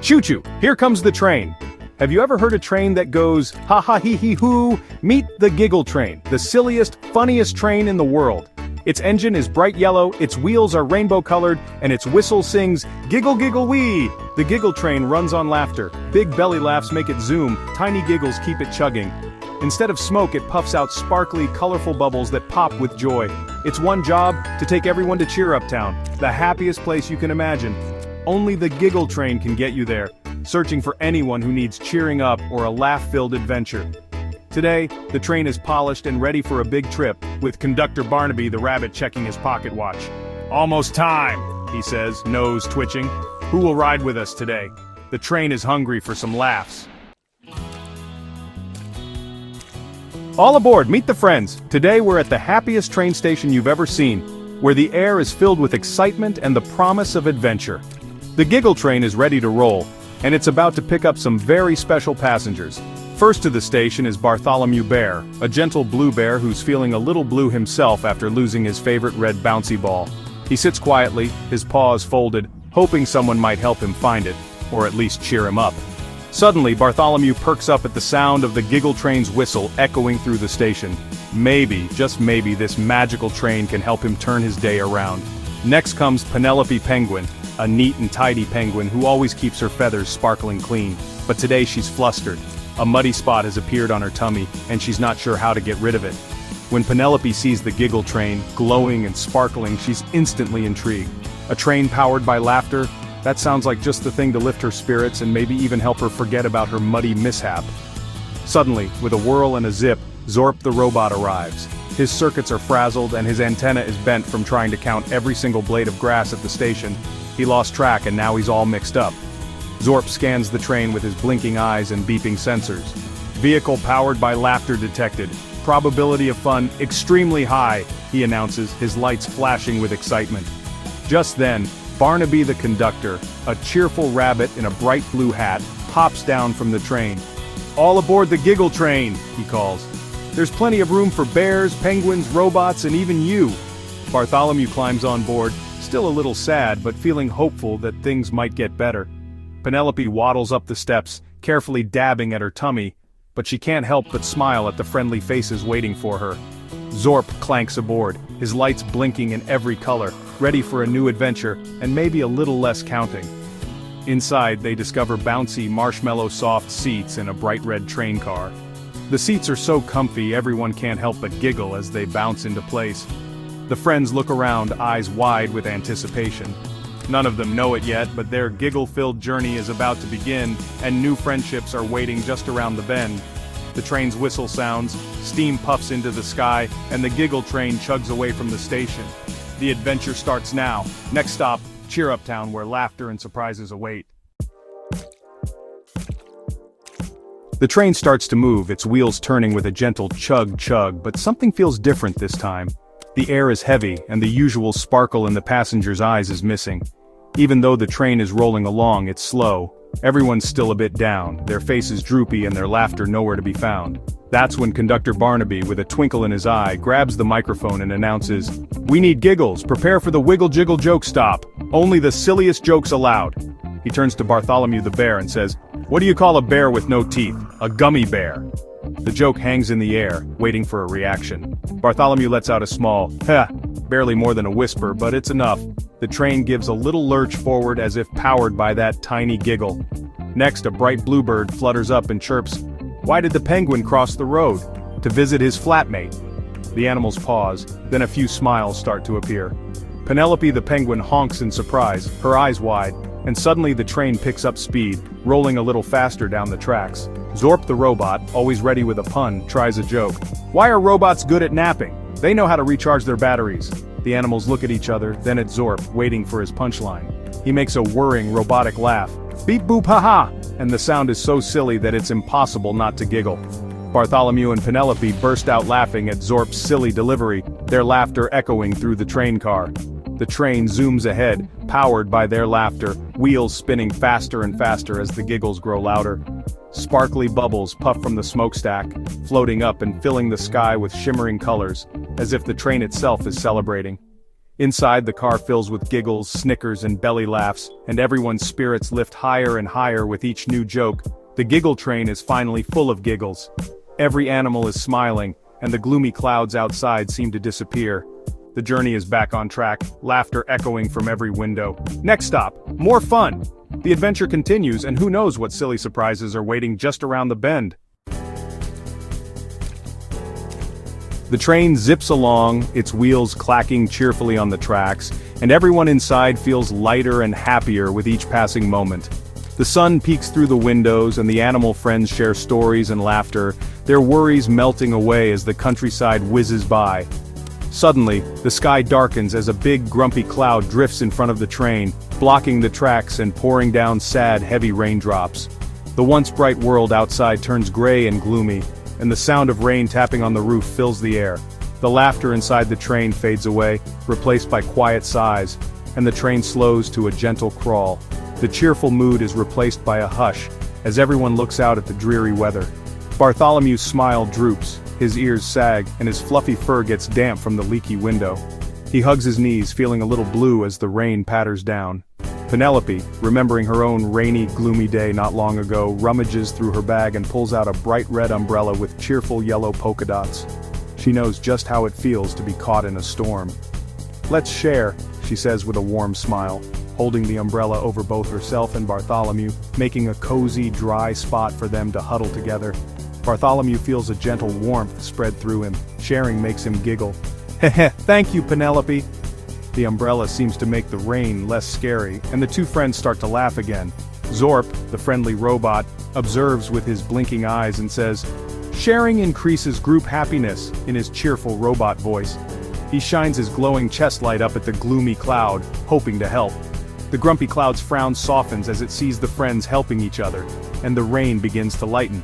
Choo-choo, here comes the train. Have you ever heard a train that goes, ha ha hee hee hoo? Meet the Giggle Train, the silliest, funniest train in the world. Its engine is bright yellow, its wheels are rainbow-colored, and its whistle sings, giggle giggle wee! The Giggle Train runs on laughter. Big belly laughs make it zoom, tiny giggles keep it chugging. Instead of smoke, it puffs out sparkly, colorful bubbles that pop with joy. Its one job, to take everyone to Cheer Up Town, the happiest place you can imagine. Only the Giggle Train can get you there, searching for anyone who needs cheering up or a laugh-filled adventure. Today, the train is polished and ready for a big trip, with Conductor Barnaby the rabbit checking his pocket watch. "Almost time," he says, nose twitching. "Who will ride with us today? The train is hungry for some laughs." All aboard, meet the friends. Today we're at the happiest train station you've ever seen, where the air is filled with excitement and the promise of adventure. The Giggle Train is ready to roll, and it's about to pick up some very special passengers. First to the station is Bartholomew Bear, a gentle blue bear who's feeling a little blue himself after losing his favorite red bouncy ball. He sits quietly, his paws folded, hoping someone might help him find it, or at least cheer him up. Suddenly, Bartholomew perks up at the sound of the Giggle Train's whistle echoing through the station. Maybe, just maybe, this magical train can help him turn his day around. Next comes Penelope Penguin, a neat and tidy penguin who always keeps her feathers sparkling clean. But today she's flustered. A muddy spot has appeared on her tummy, and she's not sure how to get rid of it. When Penelope sees the Giggle Train, glowing and sparkling, she's instantly intrigued. A train powered by laughter? That sounds like just the thing to lift her spirits and maybe even help her forget about her muddy mishap. Suddenly, with a whirl and a zip, Zorp the robot arrives. His circuits are frazzled and his antenna is bent from trying to count every single blade of grass at the station. He lost track and now he's all mixed up. Zorp scans the train with his blinking eyes and beeping sensors. Vehicle powered by laughter detected. Probability of fun extremely high, he announces, his lights flashing with excitement. Just then, Barnaby the conductor, a cheerful rabbit in a bright blue hat, hops down from the train. "All aboard the Giggle Train," he calls. "There's plenty of room for bears, penguins, robots, and even you." Bartholomew climbs on board, still a little sad but feeling hopeful that things might get better. Penelope waddles up the steps, carefully dabbing at her tummy, but she can't help but smile at the friendly faces waiting for her. Zorp clanks aboard, his lights blinking in every color, ready for a new adventure, and maybe a little less counting. Inside, they discover bouncy, marshmallow-soft seats in a bright red train car. The seats are so comfy everyone can't help but giggle as they bounce into place. The friends look around, eyes wide with anticipation. None of them know it yet, but their giggle-filled journey is about to begin, and new friendships are waiting just around the bend. The train's whistle sounds, steam puffs into the sky, and the Giggle Train chugs away from the station. The adventure starts now. Next stop, Cheer Up Town, where laughter and surprises await. The train starts to move, its wheels turning with a gentle chug-chug, but something feels different this time. The air is heavy, and the usual sparkle in the passengers' eyes is missing. Even though the train is rolling along, it's slow. Everyone's still a bit down, their faces droopy and their laughter nowhere to be found. That's when Conductor Barnaby, with a twinkle in his eye, grabs the microphone and announces, "We need giggles, prepare for the wiggle-jiggle joke stop. Only the silliest jokes allowed." He turns to Bartholomew the bear and says, "What do you call a bear with no teeth? A gummy bear." The joke hangs in the air, waiting for a reaction. Bartholomew lets out a small, "Heh," barely more than a whisper, but it's enough. The train gives a little lurch forward as if powered by that tiny giggle. Next, a bright bluebird flutters up and chirps, "Why did the penguin cross the road? To visit his flatmate." The animals pause, then a few smiles start to appear. Penelope the penguin honks in surprise, her eyes wide, and suddenly the train picks up speed, rolling a little faster down the tracks. Zorp the robot, always ready with a pun, tries a joke. "Why are robots good at napping? They know how to recharge their batteries." The animals look at each other, then at Zorp, waiting for his punchline. He makes a whirring, robotic laugh. "Beep boop ha ha!" And the sound is so silly that it's impossible not to giggle. Bartholomew and Penelope burst out laughing at Zorp's silly delivery, their laughter echoing through the train car. The train zooms ahead, powered by their laughter, wheels spinning faster and faster as the giggles grow louder. Sparkly bubbles puff from the smokestack, floating up and filling the sky with shimmering colors, as if the train itself is celebrating. Inside, the car fills with giggles, snickers, and belly laughs, and everyone's spirits lift higher and higher with each new joke. The Giggle Train is finally full of giggles. Every animal is smiling, and the gloomy clouds outside seem to disappear. The journey is back on track, laughter echoing from every window. Next stop, more fun! The adventure continues, and who knows what silly surprises are waiting just around the bend. The train zips along, its wheels clacking cheerfully on the tracks, and everyone inside feels lighter and happier with each passing moment. The sun peeks through the windows and the animal friends share stories and laughter, their worries melting away as the countryside whizzes by. Suddenly, the sky darkens as a big grumpy cloud drifts in front of the train, blocking the tracks and pouring down sad, heavy raindrops. The once bright world outside turns gray and gloomy, and the sound of rain tapping on the roof fills the air. The laughter inside the train fades away, replaced by quiet sighs, and the train slows to a gentle crawl. The cheerful mood is replaced by a hush, as everyone looks out at the dreary weather. Bartholomew's smile droops, his ears sag, and his fluffy fur gets damp from the leaky window. He hugs his knees, feeling a little blue as the rain patters down. Penelope, remembering her own rainy, gloomy day not long ago, rummages through her bag and pulls out a bright red umbrella with cheerful yellow polka dots. She knows just how it feels to be caught in a storm. "Let's share," she says with a warm smile, holding the umbrella over both herself and Bartholomew, making a cozy, dry spot for them to huddle together. Bartholomew feels a gentle warmth spread through him. Sharing makes him giggle. "Heh, thank you, Penelope." The umbrella seems to make the rain less scary, and the two friends start to laugh again. Zorp, the friendly robot, observes with his blinking eyes and says, "Sharing increases group happiness," in his cheerful robot voice. He shines his glowing chest light up at the gloomy cloud, hoping to help. The grumpy cloud's frown softens as it sees the friends helping each other, and the rain begins to lighten.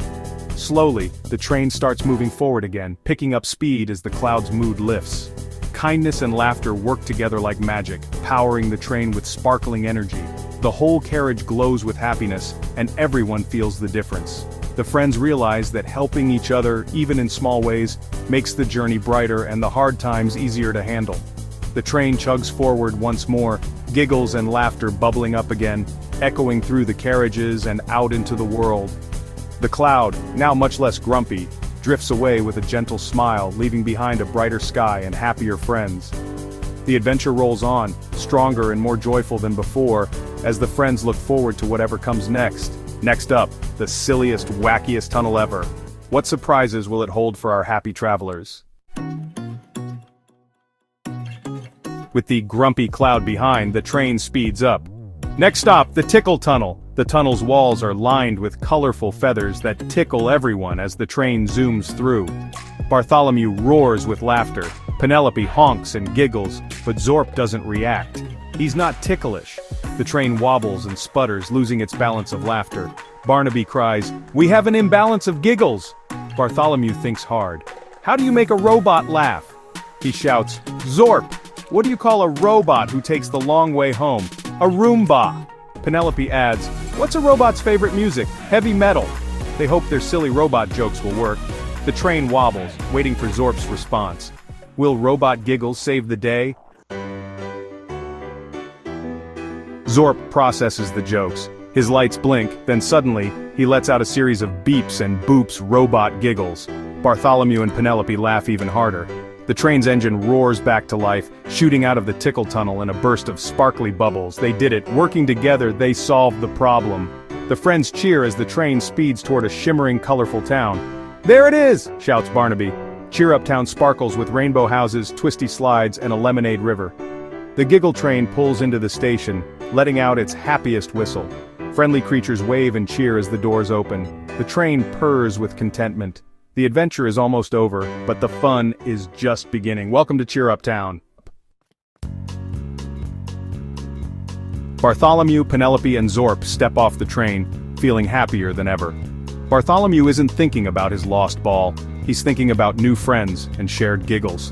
Slowly, the train starts moving forward again, picking up speed as the cloud's mood lifts. Kindness and laughter work together like magic, powering the train with sparkling energy. The whole carriage glows with happiness, and everyone feels the difference. The friends realize that helping each other, even in small ways, makes the journey brighter and the hard times easier to handle. The train chugs forward once more, giggles and laughter bubbling up again, echoing through the carriages and out into the world. The cloud, now much less grumpy, drifts away with a gentle smile, leaving behind a brighter sky and happier friends. The adventure rolls on, stronger and more joyful than before, as the friends look forward to whatever comes next. Next up, the silliest, wackiest tunnel ever. What surprises will it hold for our happy travelers? With the grumpy cloud behind, the train speeds up. Next stop, the Tickle Tunnel. The tunnel's walls are lined with colorful feathers that tickle everyone as the train zooms through. Bartholomew roars with laughter, Penelope honks and giggles, but Zorp doesn't react. He's not ticklish. The train wobbles and sputters, losing its balance of laughter. Barnaby cries, "We have an imbalance of giggles!" Bartholomew thinks hard. "How do you make a robot laugh?" He shouts, "Zorp! What do you call a robot who takes the long way home? A Roomba!" Penelope adds, "What's a robot's favorite music? Heavy metal." They hope their silly robot jokes will work. The train wobbles, waiting for Zorp's response. Will Robot Giggles save the day? Zorp processes the jokes. His lights blink, then suddenly, he lets out a series of beeps and boops Robot Giggles. Bartholomew and Penelope laugh even harder. The train's engine roars back to life, shooting out of the Tickle Tunnel in a burst of sparkly bubbles. They did it. Working together, they solved the problem. The friends cheer as the train speeds toward a shimmering, colorful town. "There it is!" shouts Barnaby. Cheer Up Town sparkles with rainbow houses, twisty slides, and a lemonade river. The Giggle Train pulls into the station, letting out its happiest whistle. Friendly creatures wave and cheer as the doors open. The train purrs with contentment. The adventure is almost over, but the fun is just beginning. Welcome to Cheer Up Town. Bartholomew, Penelope, and Zorp step off the train, feeling happier than ever. Bartholomew isn't thinking about his lost ball. He's thinking about new friends and shared giggles.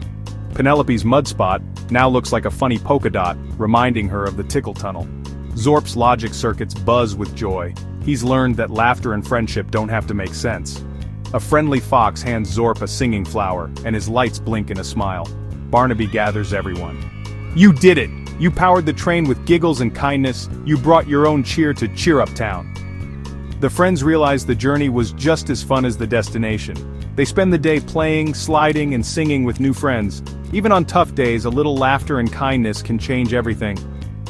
Penelope's mud spot now looks like a funny polka dot, reminding her of the Tickle Tunnel. Zorp's logic circuits buzz with joy. He's learned that laughter and friendship don't have to make sense. A friendly fox hands Zorp a singing flower, and his lights blink in a smile. Barnaby gathers everyone. You did it! You powered the train with giggles and kindness, you brought your own cheer to cheer up town. The friends realized the journey was just as fun as the destination. They spend the day playing, sliding, and singing with new friends. Even on tough days, a little laughter and kindness can change everything.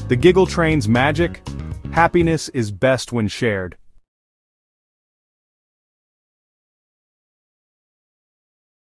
The Giggle Train's magic? Happiness is best when shared.